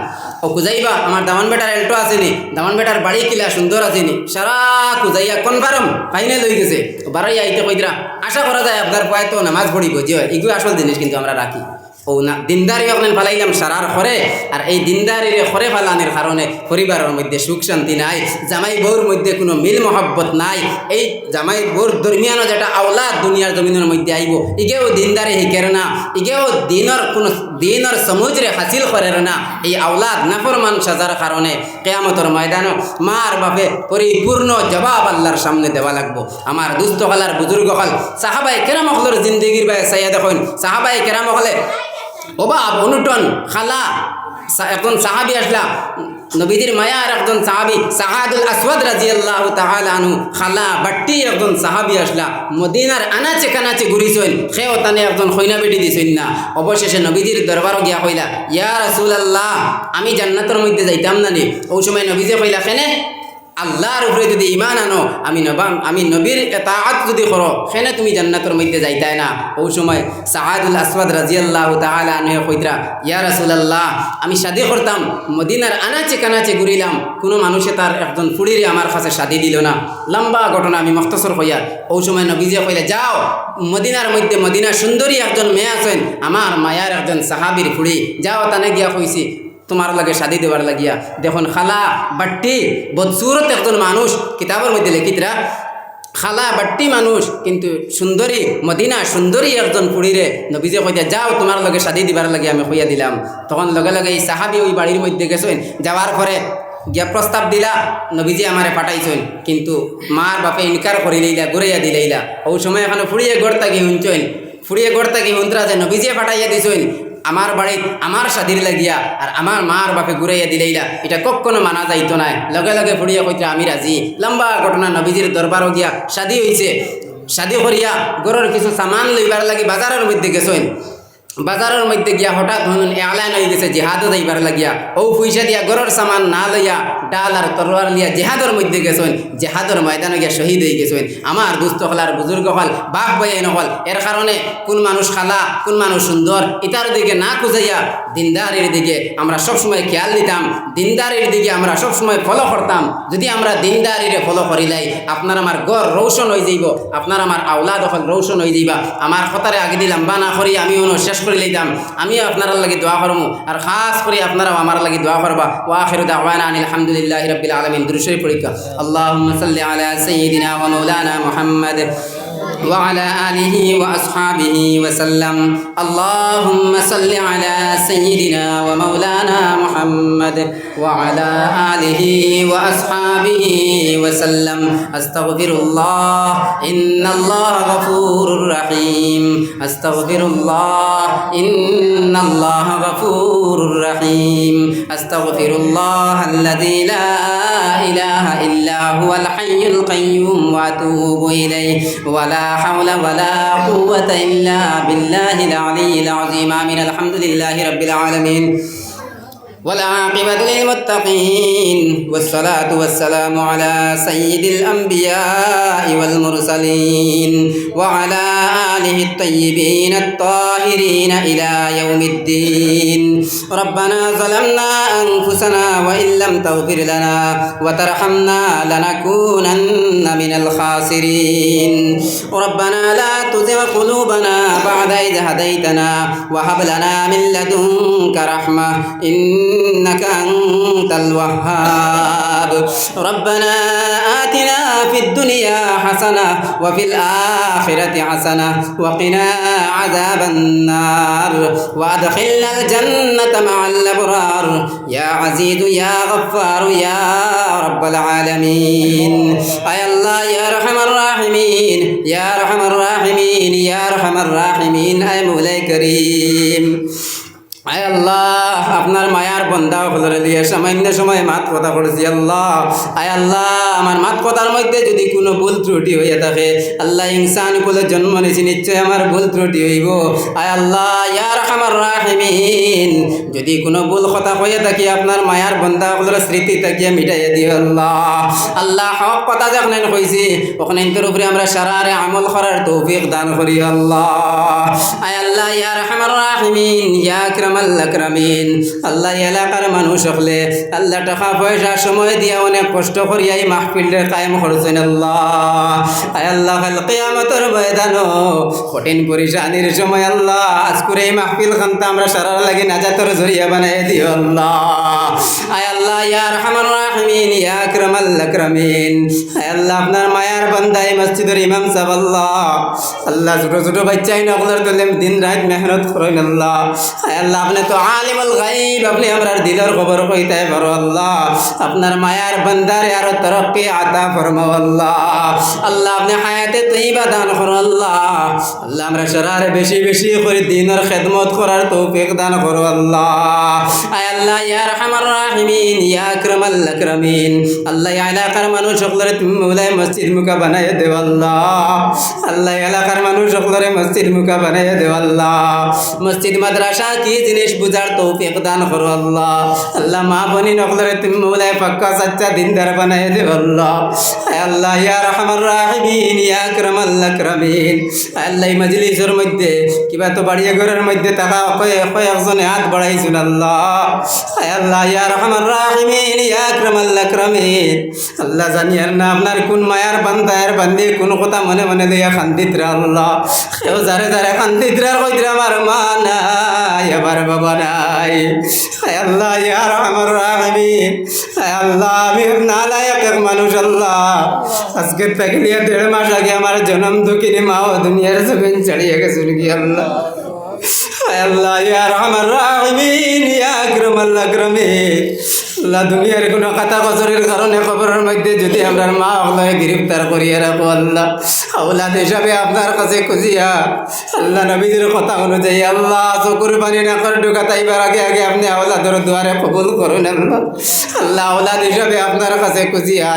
ও খুঁজাইবা আমার দামান বেটার এল্টো আসেনি, দামান বেটার বাড়ি কিলা সুন্দর আসেনি, সারা খুঁজাইয়া কনফার্ম ফাইনাল হয়ে গেছে, বারইয়া আইতে কইরা আশা করা যায় আপনার কয় তো নামাজ পড়িব, যে হয় এগুলো আসল জিনিস কিন্তু আমরা রাখি। ও না দিনদারি আপনার ফালাইলাম সারার ঘরে, আর এই দিনদারির ঘরে ফালানোর কারণে পরিবারের মধ্যে সুখ শান্তি নাই, জামাই বউর মধ্যে কোনো মিল মহব্বত নাই। এই জামাই বউর দরমিয়ানও যেটা আওলাদ দুনিয়ার জমিনের মধ্যে আইব, ইগেও দিনদারি শিখের না, ইগেও দিনের সমুদ্রে হাসিল করের না। এই আওলাদ নাফরমান সাজার কারণে কিয়ামতের ময়দানে মার বাপে পরিপূর্ণ জবাব আল্লাহর সামনে দেওয়া লাগবো। আমার দুস্থ হলার বুজুর্গ হল সাহাবায়ে কেরাম হলের জিন্দগির বাই সাইয়া দেখুন, সাহাবায়ে কেরাম হলে অভাব অনুটন খালা একজন সাহাবি আসলা, নবীজির মায়ার একজন সাহাবি সাহাদুল আসওয়াদ রাদিয়াল্লাহু তাআলা আনহু খালা বাট্টি একজন সাহাবি আসলা, মদিনার আনাচে কানাচে ঘুরিছেন, সেও তানে একজন খৈনা বেটি দিছেন না। অবশেষে নবীজির দরবারও গিয়া কইলা, ইয়া রাসূলুল্লাহ আমি জান্নাতের মধ্যে যাইতাম না নি। ওই সময় নবীজি কইলা, কেনে? আল্লাহর উপরে যদি ইমান আনো, আমি নবীর এতাআত যদি করো, সেনে তুমি জান্নাতের মধ্যে যাইতাই না। ওই সময় সাআদুল আসওয়াদ রাদিয়াল্লাহু তাআলা আনহু কইতরা, ইয়া রাসূলুল্লাহ আমি শাদি করতাম, মদিনার আনাচে কানাচে ঘুরিলাম, কোনো মানুষে তার একজন ফুড়িরে আমার কাছে শাদি দিল না। লম্বা ঘটনা আমি মুখতাসর কইয়া। ওই সময় নবীজি কইলে, যাও মদিনার মধ্যে মদিনা সুন্দরী একজন মেয়ে আছেন, আমার মায়ার একজন সাহাবীর ফুড়ি, যাও তানে গিয়া কইছি তোমার লাগে শাদি দেওয়ার লাগিয়া। দেখুন খালা বাট্টি বদসুরত একজন মানুষ, কিতাবের মধ্যে লিখিতরা খালা বাট্টি মানুষ কিন্তু সুন্দরী, মদিনা সুন্দরী একজন পুরীরে নবীজে কইতে, যাও তোমার লগে শাদি দিবার লাগে আমি কইয়া দিলাম। তখন লগে লগে এই সাহাবি ওই বাড়ির মধ্যে গেছেন, যাওয়ার পরে গিয়া প্রস্তাব দিলা, নবীজি আমারে পাঠাইছেন, কিন্তু মার বাপে ইনকার করে লইলা, ঘুরাইয়া দিলাইলা। ওই সময় এখানে ফুড়িয়ে গড় তাকি শুনছেন, ফুড়িয়ে গড় তাকি শুনতরা যে নবীজি পাঠাইয়া দিছেন আমার বাড়িত আমার শাদির লাগিয়া, আর আমার মার বাপে ঘুরাইয়া দিলাইলা, এটা কখনো মানা যাইতো না। লগে লগে ফুড়িয়া কইতে আমি রাজি। লম্বা ঘটনা, নবীজির দরবারও গিয়া শাদি হয়েছে, শাদি করিয়া গরুর কিছু সামান লইবার লাগি বাজারের মধ্যে গেছেন। বাজারের মধ্যে গিয়া হঠাৎ এলান হয়ে গেছে জিহাদও যাইবার লাগিয়া, ও পয়সা দিয়া গরুর সামান না লইয়া ডাল আর তরোয়ার লিয়া জেহাদের মধ্যে গেছেন, জেহাদের ময়দানে গিয়া শহীদ হয়ে গেছেন। আমার দুস্থ হলার বুজুর্গ হল বাপ বয়ে নহল, এর কারণে কোন মানুষ খালা কোন মানুষ সুন্দর ইতার দিকে না খুঁজাইয়া দিনদারির দিকে আমরা সবসময় খেয়াল দিতাম, দিনদারির দিকে আমরা সবসময় ফলো করতাম। যদি আমরা দিনদারিরে ফলো করিলাই, আপনার আমার গড় রৌশন হয়ে যাইব, আপনার আমার আওলাদ হল রৌশন হয়ে যাইবা। আমার কথারে আগে দিলাম বা না করি আমি শেষ করে লইতাম, আমিও আপনার লাগি দোয়া করবো, আর খাস করে আপনারাও আমার লাগি দোয়া করবা। ওয়া আখিরু দাওয়ানা আনিল হামদুলিল্লাহি রাব্বিল আলামিন। দুরূদ শরীফ পড়িকা। আল্লাহুম্মা সাল্লি আলা সাইয়্যিদিনা ওয়া মাওলানা মুহাম্মদ ওয়া আলা আলিহি ওয়া আসহাবিহি ওয়া সাল্লাম। আল্লাহুম্মা সাল্লি আলা সাইয়্যিদিনা ওয়া মাওলানা মুহাম্মদ وعلى آله وأصحابه وسلم أستغفر الله إن الله غفور رحيم أستغفر الله إن الله غفور رحيم أستغفر الله الذي لا إله إلا هو الحي القيوم وأتوب إليه ولا حول ولا قوة إلا بالله العلي العظيم آمين الحمد لله رب العالمين والعاقبة للمتقين والصلاة والسلام على سيد الأنبياء والمرسلين وعلى آله الطيبين الطاهرين إلى يوم الدين ربنا ظلمنا أنفسنا وإن لم تغفر لنا وترحمنا لنكونن من الخاسرين ربنا لا تزغ قلوبنا بعد إذ هديتنا وهب لنا من لدنك رحمة إنك أنت الوهاب ربنا آتنا في الدنيا حسنة وفي الآخرة حسنة وقنا عذاب النار وأدخلنا الجنة مع الأبرار يا عزيز يا غفار يا رب العالمين أي الله يا أرحم الراحمين يا أرحم الراحمين يا أرحم الراحمين أي مولاي كريم আয় আল্লাহ আপনার মায়ার বন্ধা হলরে দিয়ে সামান্য সময় মাত কথা করেছি আল্লাহ আয় আল্লাহ আমার মাত কথার মধ্যে যদি কোনো ভুল ত্রুটি হয়ে থাকে আল্লাহ ইনসান বলে জন্ম নিয়েছি নিশ্চয় আমার ভুল ত্রুটি হইব আয় আল্লাহ ইয়া রাহমার রাহিমিন যদি কোনো ভুল কথা হয়ে থাকে আপনার মায়ার বন্ধা হলরে স্মৃতি তাকিয়ে মিটাইয়া দিও আল্লাহ আল্লাহ হক কথা যখন কইছি ওখানে ইন্তর উপরে আমরা সারারে আমল করার তৌফিক দান করি আল্লাহ আয় আল্লাহ ইয়া রাহমার রাহিমিন ইয়া আকরামিন আল্লাহ এলাকার মানুষ হলে আল্লাহ টাকা পয়সা সময় দিয়া অনেক কষ্ট করিয়া এই মাহফিলটা কায়েম করছেন আল্লাহ আয় আল্লাহ কাল কিয়ামতের ময়দানও কঠিন পরিশানির সময় আল্লাহ আজ করে এই মাহফিল খানটা আমরা সারার লাগি নাজাতের জরিয়া বানাই দিও আল্লাহ আয় আল্লাহ ইয়া আরহামার রাহিমিন ইয়া আকরামিন আয় আল্লাহ আপনার মায়ার বান্দা এই মসজিদের ইমাম সাহেব আল্লাহ আল্লাহ ছোট ছোট বাচ্চাই নকলের দলেম দিন রাত মেহনত করেন আল্লাহ আয় আল্লাহ আপনি তো আলিমুল গায়ব আপনি আমরার দিলের খবর কইতে পারো আল্লাহ আপনার মায়ার বান্দারে আরো তরক্কি আতা ফরমাও আল্লাহ আল্লাহ আপনি হায়াতে তৈবা দান করো আল্লাহ আল্লাহ আমরা সারারে বেশি বেশি করে দিনের খেদমত করার তৌফিক দান করো আল্লাহ আয় আল্লাহ ইয়া আরহামার রাহিমিন ইয়া আকরামিন আল্লাহ এলাকার মানুষ সকলের তুমি মৌলাই মসজিদ মুকা বানাই দেও আল্লাহ আল্লাহ এলাকার মানুষ সকলের মসজিদ মুকা বানাই দেও আল্লাহ মসজিদ মাদ্রাসা কি জিনিস বুঝার তৌফিক দান করো আল্লাহ আল্লাহ মা বনি নকলের তুমি মৌলাই পাক্কা সচ্চা দিনদার বানাই দেও আল্লাহ আয় আল্লাহ ইয়া আরহামার রাহিমিন ইয়া আকরামিন আল্লাহ এই মজলিসের মধ্যে কিবা তো বাড়িয়া ঘরের মধ্যে টাকা কয়েকজনে হাত বাড়াইছেন আল্লাহ আয় আল্লাহ ইয়া আরহামার রাহিমিন ইয়া আকরামিন আল্লাহ জানিয়ার না আপনার কোন মায়ার বান্দায়ের বান্দি কোন কথা মনে মনে লইয়া খান্দিতরা আল্লাহ কেউ যারে যারে খান্দিতরা কইতরা আমার মা নাই আমার বাবা নাই আয় আল্লাহ ইয়া আরহামার রাহিমিন আয় আল্লাহ আমি নালায়েক এক মানুষ আল্লাহ আজকে থেকে 1.5 মাস আগে আমার জন্ম দুঃখিনী মা ও দুনিয়ার জমিন ছাড়িয়ে গেছিল কি আল্লাহ আয় আল্লাহ ইয়া আরহামার রাহিমিন ইয়া আকরামিন আল্লাহ দুনিয়ার কোনো কথা কচরের কারণে খবরের মধ্যে যদি আমরা মা আল্লাহ গ্রেফতার করিয়া রাখো আল্লাহ আওলাদ হিসাবে আপনার কাছে খুঁজিয়া আল্লাহ নবীদের কথা অনুযায়ী আল্লাহ চকুর পানি না করে ঢুকা তাইবার আগে আগে আপনি আওলাদের দুয়ারে কবুল করুন আল্লাহ আল্লাহ আওলাদ হিসাবে আপনার কাছে খুঁজিয়া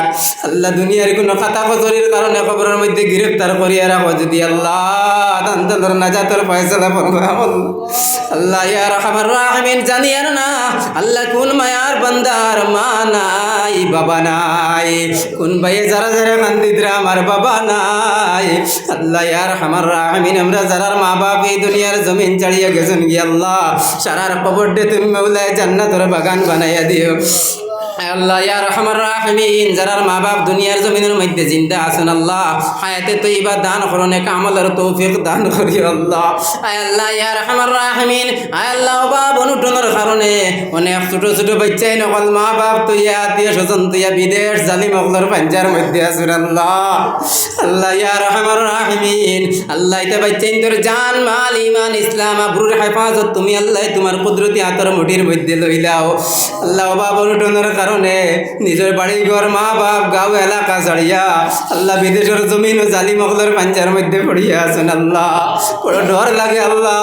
আল্লাহ দুনিয়ার কোনো কথা কচরের কারণে খবরের মধ্যে গ্রেফতার করিয়া রাখো যদি আল্লাহ তান্তার নাজাতের ফয়সালা ফরমাও আল্লাহ ইয়া আরহামার রাহিমিন জানিয়েন না আল্লাহ কোন মায়ার বান্দার মা নাই বাবা নাই কোন ভাইয়ে যারা যারা কান্দিদরা আমার বাবা নাই আল্লাহ ইয়া আরহামার রাহিমিন আমরা যারার মা বাপ এই দুনিয়ার জমিন ছাড়িয়ে গেছেন কি আল্লাহ সারার কবর দে তুমি মৌলায় জান্নাতের বাগান বানাইয়া দিও আল্লাহ ইয়া রহমান রাহিমিন যারার মা বাপ দুনিয়ার জমিনের মধ্যে জিন্দা আছেন আল্লাহ হায়াতে তৈবা দান করুন আমলের তৌফিক দান করি আল্লাহ আয় আল্লাহ ইয়া রহমান রাহিমিন আয় আল্লাহ বাপ অনুটনের কারণে অনেক ছোট ছোট বাচ্চাই নকল মা বাপ তুইয়া আত্মীয় স্বজন তুইয়া বিদেশ জালিম অগলর পাঞ্জার মধ্যে আছেন আল্লাহ আল্লাহ ইয়া রহমান রাহিমিন আল্লাহ ইতা বাচ্চাইন তোর জান মাল ইমান ইসলাম আবরুর হেফাজত তুমি আল্লাহ তোমার কুদরতি হাতের মুঠির মধ্যে লইলাও আল্লাহ বাপ অনুটনের কারণে নিজের বাড়ি ঘর মা বাপ গাঁও এলাকা ছাড়িয়া আল্লাহ বিদেশের জমিন ও জালিম অগলর পাঞ্জার মধ্যে পড়িয়া আছেন আল্লাহ বড় ডর লাগে আল্লাহ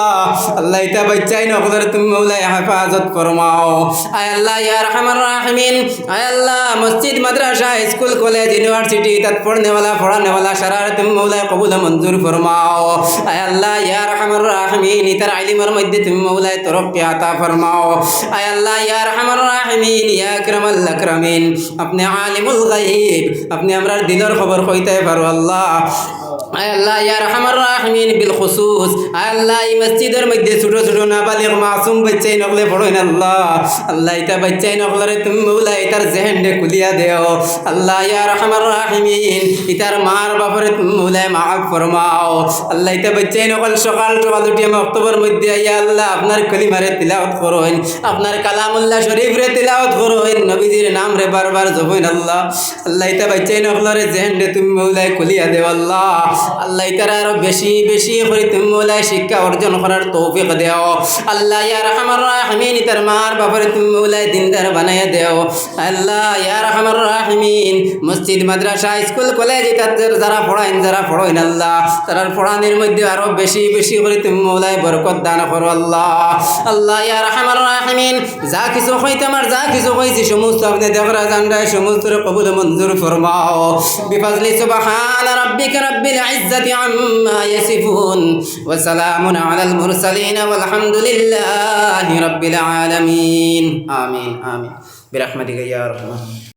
আল্লাহ ইতা বাচ্চাই নকলের তুমি মৌলাই হেফাজত ফরমাও আয় আল্লাহ ইয়া রহমান রাহিমিন আয় আল্লাহ মসজিদ মাদ্রাসা স্কুল কলেজ ইউনিভার্সিটি তৎ পড়ানে वाला शरार तुम मौला कबूल मंजूर फरमाओ आय अल्लाह या रहमान राहिमीन इतर इल्मर मध्य तुम मौला तरक्की अता फरमाओ आय अल्लाह या रहमान राहिमीन या अकरमल अकरमीन अपने आलिमुल गैब अपने अमरार दिलर खबर खोइते फरो अल्लाह आय अल्लाह या रहमान राहिमीन बिल खुसूस आय अल्लाह ई मस्जिदर मध्य छोटो छोटो नाबालिग मासूम बच्चे नकले पढ़ोइन अल्लाह अल्लाह इता बच्चे नकलरे तुम मौला इतर जहन दे कुलिया देओ अल्लाह या रहमान राहिमीन इतर मार बापरे तुम मौला माफ फरमाओ अल्लाह इता बच्चे नकल सकाल सकाल उठिए मक्तबर मध्य या अल्लाह अपनार कलिमारे तिलावत करोइन अपनार कलामुल्लाह शरीफ रे तिलावत करोइन नबीजीर नाम रे बार बार जपोइन अल्लाह अल्लाह इता बच्चे नकलरे जहन दे तुम मौला कुलिया देओ अल्लाह আল্লাহ ইতারা আরো বেশি বেশি করে তুমি মৌলায় শিক্ষা অর্জন করার তৌফিক দেও আল্লাহ ইয়া রহমান রাহিমিন ইতার মার বাপরে তুমি মৌলায় দিনদার বানাইয়া দেও আল্লাহ ইয়া রহমান রাহিমিন মসজিদ মাদ্রাসা স্কুল কলেজ ইতাদের যারা পড়াইন আল্লাহ তারার পড়ানির মধ্যে আরো বেশি বেশি করে তুমি মৌলায় বরকত দান করো আল্লাহ আল্লাহ ইয়া রহমান রাহিমিন যা কিছু হইতে আমার যা কিছু হইছে সমস্ত আপনি দেখরা জানরায় সমস্ত কবুল মঞ্জুর ফরমাও বিফাজলি সুবহান রাব্বিকা রাব্বিল ইজ্জাতি আম্মা ইয়াসিফুন ওয়া সালামুন আলাল মুরসালিন ওয়ালহামদুলিল্লাহি রাব্বিল আলামিন আমিন আমিন বিরহমাতিকা ইয়া রহমান